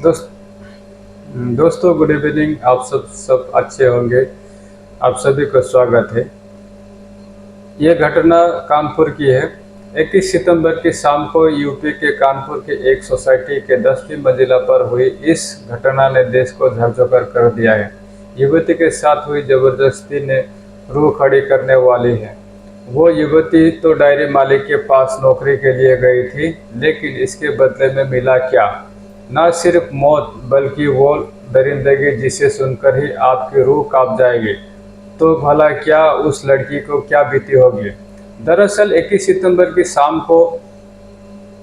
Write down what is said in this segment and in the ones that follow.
दोस्त दोस्तों good evening. आप सब अच्छे होंगे। आप सभी को स्वागत है। ये घटना कानपुर की है। 21 सितंबर की शाम को यूपी के कानपुर के एक सोसाइटी के 10वीं मंजिला पर हुई इस घटना ने देश को झकझोर कर दिया है। युवती के साथ हुई जबरदस्ती ने रूह खड़ी करने वाली है। वो युवती तो डायरी मालिक के पास नौकरी के लिए गई थी, लेकिन इसके बदले में मिला क्या? न सिर्फ मौत, बल्कि वो दरिंदगी जिसे सुनकर ही आपकी रूह कांप जाएगी। तो भला क्या उस लड़की को क्या बीती होगी? दरअसल 21 सितंबर की शाम को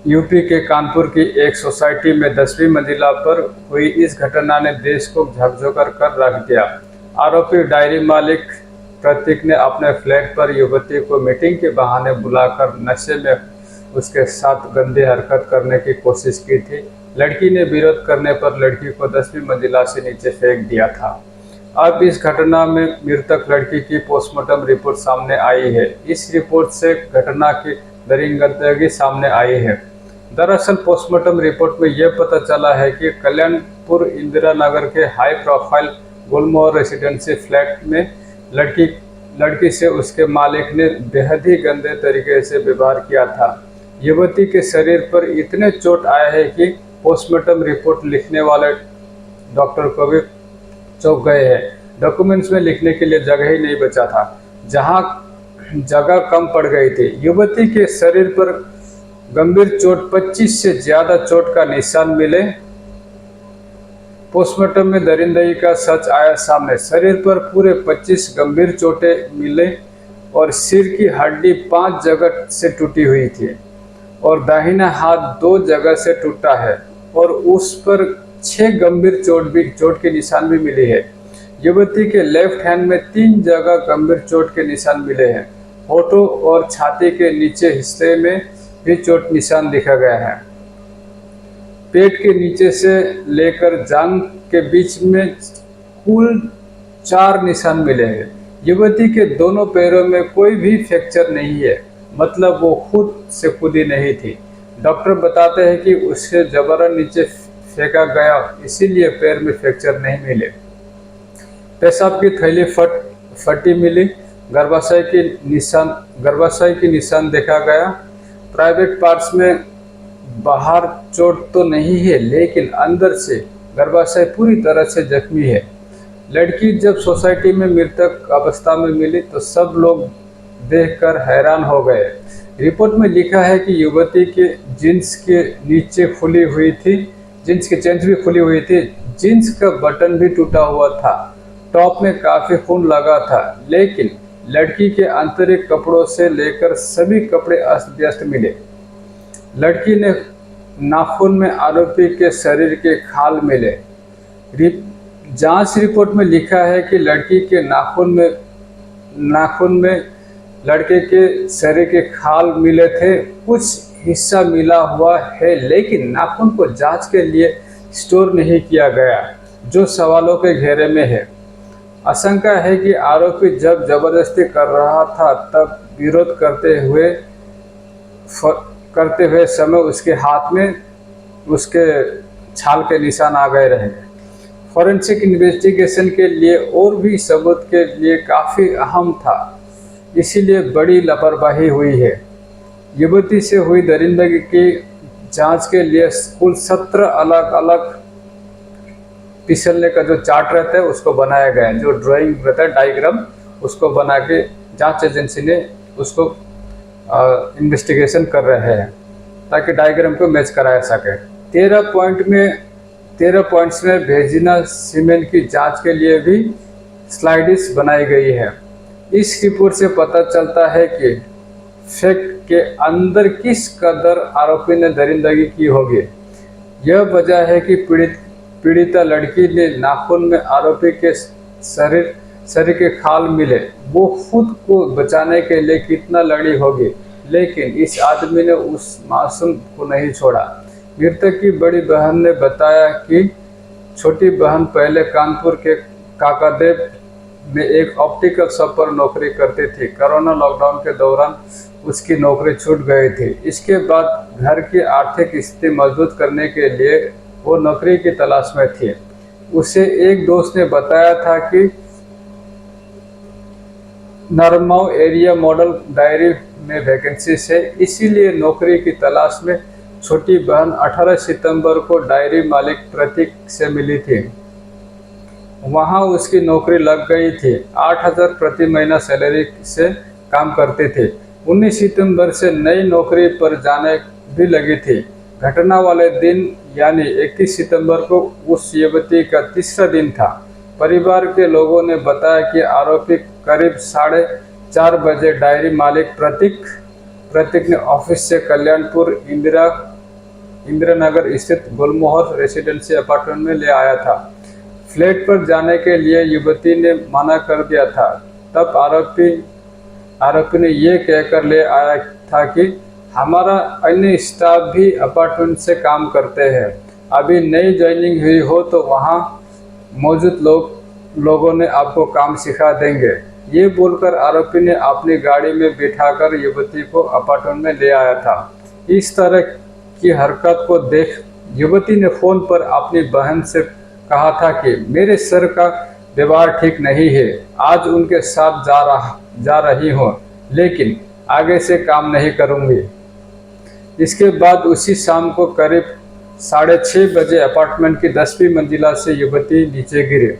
यूपी के कानपुर की एक सोसाइटी में 10वीं मंजिला पर हुई इस घटना ने देश को झकझोर कर रख दिया। आरोपी डायरी मालिक प्रतीक ने अपने फ्लैट पर युवती को मीटिंग के बहाने बुलाकर नशे में उसके साथ गंदी हरकत करने की कोशिश की थी। लड़की ने विरोध करने पर लड़की को 10वीं मंजिला से नीचे फेंक दिया था। अब इस घटना में मृतक लड़की की पोस्टमार्टम रिपोर्ट सामने आई है। इस रिपोर्ट से घटना की दरिंदगी सामने आई है। दरअसल पोस्टमार्टम रिपोर्ट में यह पता चला है कि कल्याणपुर इंदिरा नगर के हाई प्रोफाइल गुलमोहर रेसिडेंसी फ्लैट में लड़की से उसके मालिक ने बेहद ही गंदे तरीके से व्यवहार किया था। युवती के शरीर पर इतने चोट आए हैं कि पोस्टमार्टम रिपोर्ट लिखने वाले डॉक्टर को भी चौंक गए हैं। डॉक्यूमेंट्स में लिखने के लिए जगह ही नहीं बचा था। जहां जगह कम पड़ गई थी। युवती के शरीर पर गंभीर चोट, 25 से ज्यादा चोट का निशान मिले। पोस्टमार्टम में दरिंदगी का सच आया सामने। शरीर पर पूरे 25 गंभीर चोटें मिले और सिर की हड्डी 5 जगह से टूटी हुई थी और दाहिना हाथ 2 जगह से टूटा है और उस पर 6 गंभीर चोट के निशान भी मिले हैं। युवती के लेफ्ट हैंड में 3 जगह गंभीर चोट के निशान मिले हैं। होठों और छाती के नीचे हिस्से में भी चोट निशान दिखा गया है। पेट के नीचे से लेकर जांघ के बीच में कुल 4 निशान मिले हैं। युवती के दोनों पैरों में कोई भी फ्रैक्चर नहीं है, मतलब वो खुद से कूदी नहीं थी। डॉक्टर बताते हैं कि उसे जबरन नीचे फेंका गया, इसीलिए पैर में फ्रैक्चर नहीं मिले। पेशाब की थैली फटी मिली। गर्भाशय की निशान देखा गया। प्राइवेट पार्ट्स में बाहर चोट तो नहीं है, लेकिन अंदर से गर्भाशय पूरी तरह से जख्मी है। लड़की जब सोसाइटी में मृतक अवस्था में मिली तो सब लोग देखकर हैरान हो गए। रिपोर्ट में लिखा है कि युवती के जींस के नीचे खुली हुई थी, जींस की चेंज भी खुली हुई थी, जींस का बटन भी टूटा हुआ था, टॉप में काफी खून लगा था, लेकिन लड़की के आंतरिक कपड़ों से लेकर सभी कपड़े अस्त व्यस्त मिले। लड़की ने नाखून में आरोपी के शरीर के खाल मिले। जांच रिपोर्ट में लिखा है कि लड़की के नाखून में लड़के के शरीर के खाल मिले थे। कुछ हिस्सा मिला हुआ है, लेकिन नाखून को जांच के लिए स्टोर नहीं किया गया, जो सवालों के घेरे में है। आशंका है कि आरोपी जब जबरदस्ती कर रहा था तब विरोध करते हुए समय उसके हाथ में उसके छाल के निशान आ गए रहे। फॉरेंसिक इन्वेस्टिगेशन के लिए और भी सबूत के लिए काफ़ी अहम था, इसीलिए बड़ी लापरवाही हुई है। युवती से हुई दरिंदगी की जांच के लिए कुल 17 अलग अलग फिसलने का जो चार्ट रहता है उसको बनाया गया है, जो ड्राइंग रहता है, डायग्राम, उसको बना के जांच एजेंसी ने उसको इन्वेस्टिगेशन कर रहे हैं ताकि डायग्राम को मैच कराया सके। 13 पॉइंट्स में भेजिना सीमेंट की जांच के लिए भी स्लाइड्स बनाई गई है। इस रिपोर्ट से पता चलता है कि फैक्ट के अंदर किस कदर आरोपी ने दरिंदगी की होगी। यह वजह है कि पीड़िता लड़की ने नाखून में आरोपी के शरीर के खाल मिले। वो खुद को बचाने के लिए कितना लड़ी होगी, लेकिन इस आदमी ने उस मासूम को नहीं छोड़ा। मृतक की बड़ी बहन ने बताया कि छोटी बहन पहले कानपुर के काकादेव में एक ऑप्टिकल शॉप पर नौकरी करती थी। कोरोना लॉकडाउन के दौरान उसकी नौकरी छूट गई थी। इसके बाद घर की आर्थिक स्थिति मजबूत करने के लिए वो नौकरी की तलाश में थी। उसे एक दोस्त ने बताया था कि नरमाव एरिया मॉडल डायरी में वैकेंसी है, इसीलिए नौकरी की तलाश में छोटी बहन 18 सितंबर को डायरी मालिक प्रतीक से मिली थी। वहां उसकी नौकरी लग गई थी। 8,000 प्रति महीना सैलरी से काम करते थे। 19 सितंबर से नई नौकरी पर जाने भी लगी थी। घटना वाले दिन यानी 21 सितंबर को उस युवती का तीसरा दिन था। परिवार के लोगों ने बताया कि आरोपी करीब 4:30 बजे डायरी मालिक प्रतीक ने ऑफिस से कल्याणपुर इंदिरा नगर स्थित गुलमोहर रेसिडेंसी अपार्टमेंट में ले आया था। फ्लैट पर जाने के लिए युवती ने मना कर दिया था। तब आरोपी ने ये कहकर ले आया था कि हमारा अन्य स्टाफ भी अपार्टमेंट से काम करते हैं, अभी नई ज्वाइनिंग हुई हो तो वहाँ मौजूद लोगों ने आपको काम सिखा देंगे। ये बोलकर आरोपी ने अपनी गाड़ी में बिठाकर युवती को अपार्टमेंट में ले आया था। इस तरह की हरकत को देख युवती ने फोन पर अपनी बहन से कहा था कि मेरे सर का व्यवहार ठीक नहीं है, आज उनके साथ जा रही हूँ, लेकिन आगे से काम नहीं करूँगी। इसके बाद उसी शाम को करीब 6:30 बजे अपार्टमेंट की 10वीं मंजिला से युवती नीचे गिरी।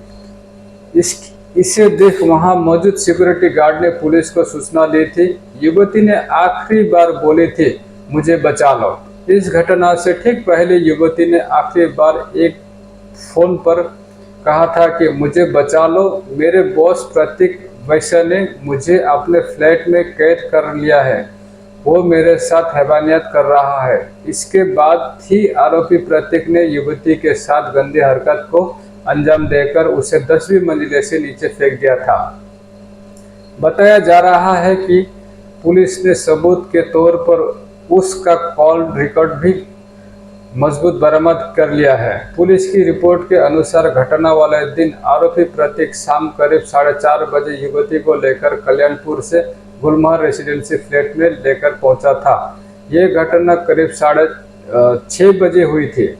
इसे देख वहां मौजूद सिक्योरिटी गार्ड ने पुलिस को सूचना दी थी। युवती ने आखिरी बार बोली थी, मुझे बचा लो। इस घटना से ठीक पहले युवती ने आखिरी बार एक फोन पर कहा था कि मुझे बचा लो, मेरे बॉस प्रतीक वैश्य ने मुझे अपने फ्लैट में कैद कर लिया है, वो मेरे साथ हैवानियत कर रहा है। इसके बाद ही आरोपी प्रतीक ने युवती के साथ गंदी हरकत को अंजाम देकर उसे 10वीं मंजिले से नीचे फेंक दिया था। बताया जा रहा है कि पुलिस ने सबूत के तौर पर उसका कॉल रिकॉर्ड भी मजबूत बरामद कर लिया है। पुलिस की रिपोर्ट के अनुसार घटना वाले दिन आरोपी प्रतीक शाम करीब 4:30 बजे युवती को लेकर कल्याणपुर से गुलमोहर रेसिडेंसी फ्लैट में लेकर पहुंचा था। ये घटना करीब 6:30 बजे हुई थी।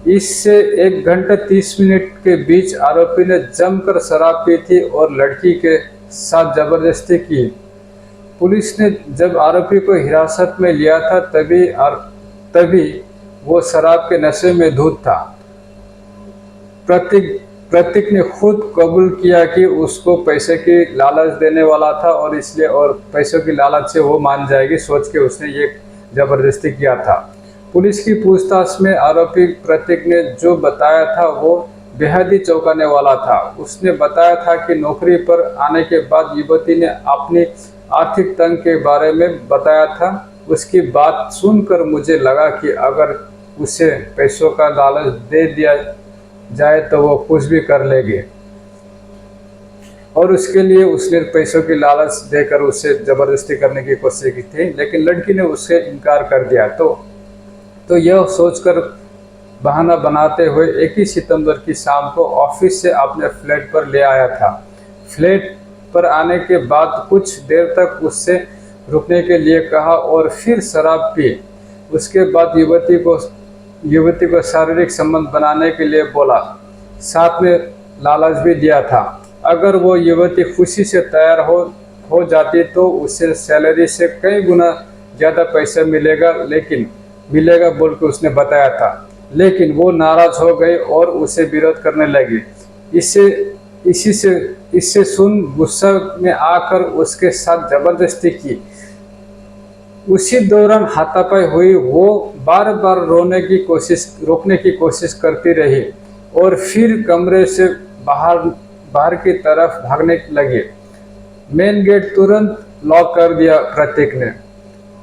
इससे 1 घंटा 30 मिनट के बीच आरोपी ने जमकर शराब पी थी और लड़की के साथ जबरदस्ती की। पुलिस ने जब आरोपी को हिरासत में लिया था तभी वो शराब के नशे में धुत था। प्रतीक ने खुद कबूल किया कि उसको पैसे की लालच देने वाला था और इसलिए और पैसों की लालच से वो मान जाएगी सोच के उसने ये जबरदस्ती किया था। पुलिस की पूछताछ में आरोपी प्रतीक ने जो बताया था वो बेहद ही चौंकाने वाला था। उसने बताया था कि नौकरी पर आने के बाद युवती ने अपनी आर्थिक तंग के बारे में बताया था। उसकी बात सुनकर मुझे लगा कि अगर उसे पैसों का लालच दे दिया जाए तो वो कुछ भी कर लेगी, और उसके लिए उसने पैसों की लालच देकर उसे जबरदस्ती करने की कोशिश की थी, लेकिन लड़की ने उससे इनकार कर दिया। तो यह सोचकर बहाना बनाते हुए 21 सितंबर की शाम को ऑफिस से अपने फ्लैट पर ले आया था। फ्लैट पर आने के बाद कुछ देर तक उससे रुकने के लिए कहा और फिर शराब पी। उसके बाद युवती को शारीरिक संबंध बनाने के लिए बोला, साथ में लालच भी दिया था। अगर वो युवती खुशी से तैयार हो जाती तो उसे सैलरी से कई गुना ज़्यादा पैसा मिलेगा बोल के उसने बताया था, लेकिन वो नाराज हो गई और उसे विरोध करने लगी। इससे सुन गुस्सा में आकर उसके साथ जबरदस्ती की। उसी दौरान हाथापाई हुई। वो बार बार रोकने की कोशिश करती रही और फिर कमरे से बाहर की तरफ भागने लगी। मेन गेट तुरंत लॉक कर दिया प्रतीक ने,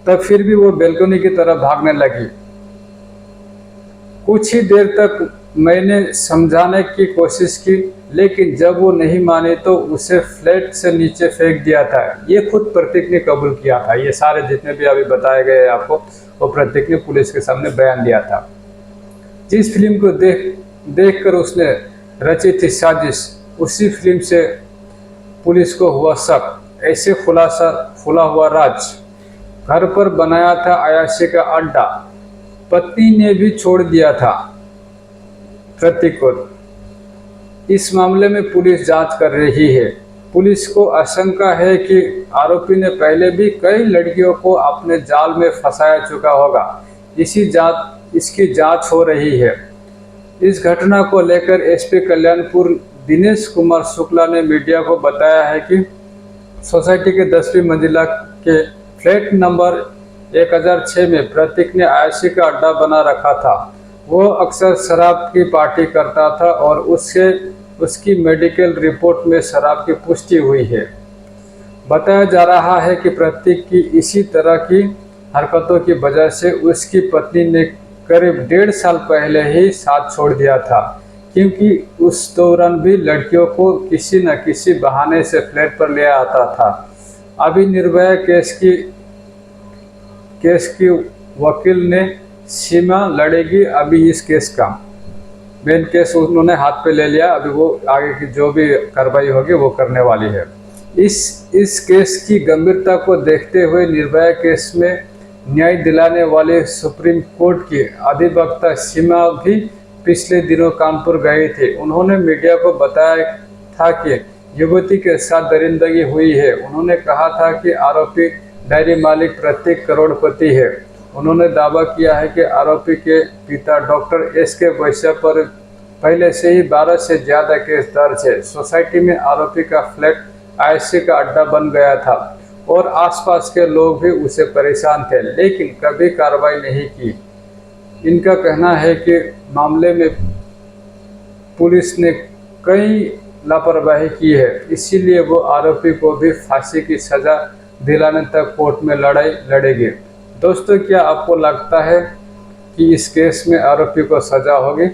तब फिर भी वो बैल्कनी की तरफ भागने लगी। कुछ ही देर तक मैंने समझाने की कोशिश की, लेकिन जब वो नहीं मानी तो उसे फ्लैट से नीचे फेंक दिया था। ये खुद प्रतीक ने कबूल किया था। ये सारे जितने भी अभी बताए गए आपको, वो प्रतीक ने पुलिस के सामने बयान दिया था। जिस फिल्म को देखकर उसने रची थी साजिश, उसी फिल्म से पुलिस को हुआ शक। ऐसे खुला हुआ राज। घर पर बनाया था अयाशी का अड्डा। पत्नी ने भी छोड़ दिया था। प्रतीक को। इस मामले में पुलिस जांच कर रही है। पुलिस को आशंका है कि आरोपी ने पहले भी कई लड़कियों को अपने जाल में फंसाया चुका होगा। इसकी जांच हो रही है। इस घटना को लेकर एसपी कल्याणपुर दिनेश कुमार शुक्ला ने मीडिया को बताया है कि सोसाइटी के 10वीं मंजिला के फ्लैट नंबर 1006 में प्रतीक ने आयशी का अड्डा बना रखा था। वो अक्सर शराब की पार्टी करता था और उसकी मेडिकल रिपोर्ट में शराब की पुष्टि हुई है। बताया जा रहा है कि प्रतीक की इसी तरह की हरकतों की वजह से उसकी पत्नी ने करीब 1.5 साल पहले ही साथ छोड़ दिया था, क्योंकि उस दौरान भी लड़कियों को किसी न किसी बहाने से फ्लैट पर ले आता था। अभी निर्भया केस की वकील ने सीमा लड़ेगी अभी इस केस का। मेन केस उन्होंने हाथ पे ले लिया, अभी वो आगे की जो भी कार्रवाई होगी वो करने वाली है। इस केस की गंभीरता को देखते हुए निर्भया केस में न्याय दिलाने वाले सुप्रीम कोर्ट की अधिवक्ता सीमा भी पिछले दिनों कानपुर गए थे। उन्होंने मीडिया को बताया था कि युवती के साथ दरिंदगी हुई है। उन्होंने कहा था कि आरोपी डायरी मालिक प्रतीक करोड़पति है। उन्होंने दावा किया है कि आरोपी के पिता डॉक्टर एस.के. वैश्य पर पहले से ही 12 से ज़्यादा केस दर्ज है। सोसाइटी में आरोपी का फ्लैट आयशी का अड्डा बन गया था और आसपास के लोग भी उसे परेशान थे, लेकिन कभी कार्रवाई नहीं की। इनका कहना है कि मामले में पुलिस ने कई लापरवाही की है, इसीलिए वो आरोपी को भी फांसी की सज़ा दिलाने तक कोर्ट में लड़ाई लड़ेगी। दोस्तों, क्या आपको लगता है कि इस केस में आरोपी को सज़ा होगी?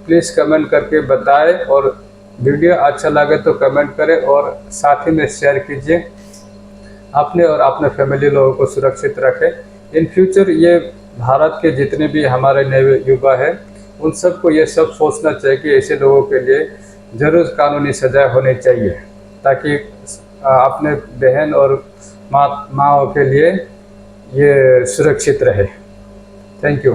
प्लीज़ कमेंट करके बताएं और वीडियो अच्छा लगे तो कमेंट करें और साथ ही में शेयर कीजिए। अपने और अपने फैमिली लोगों को सुरक्षित रखें। इन फ्यूचर ये भारत के जितने भी हमारे नए युवा हैं उन सबको ये सब सोचना चाहिए कि ऐसे लोगों के लिए ज़रूर कानूनी सज़ा होनी चाहिए, ताकि अपने बहन और माँओं के लिए ये सुरक्षित रहे। Thank you.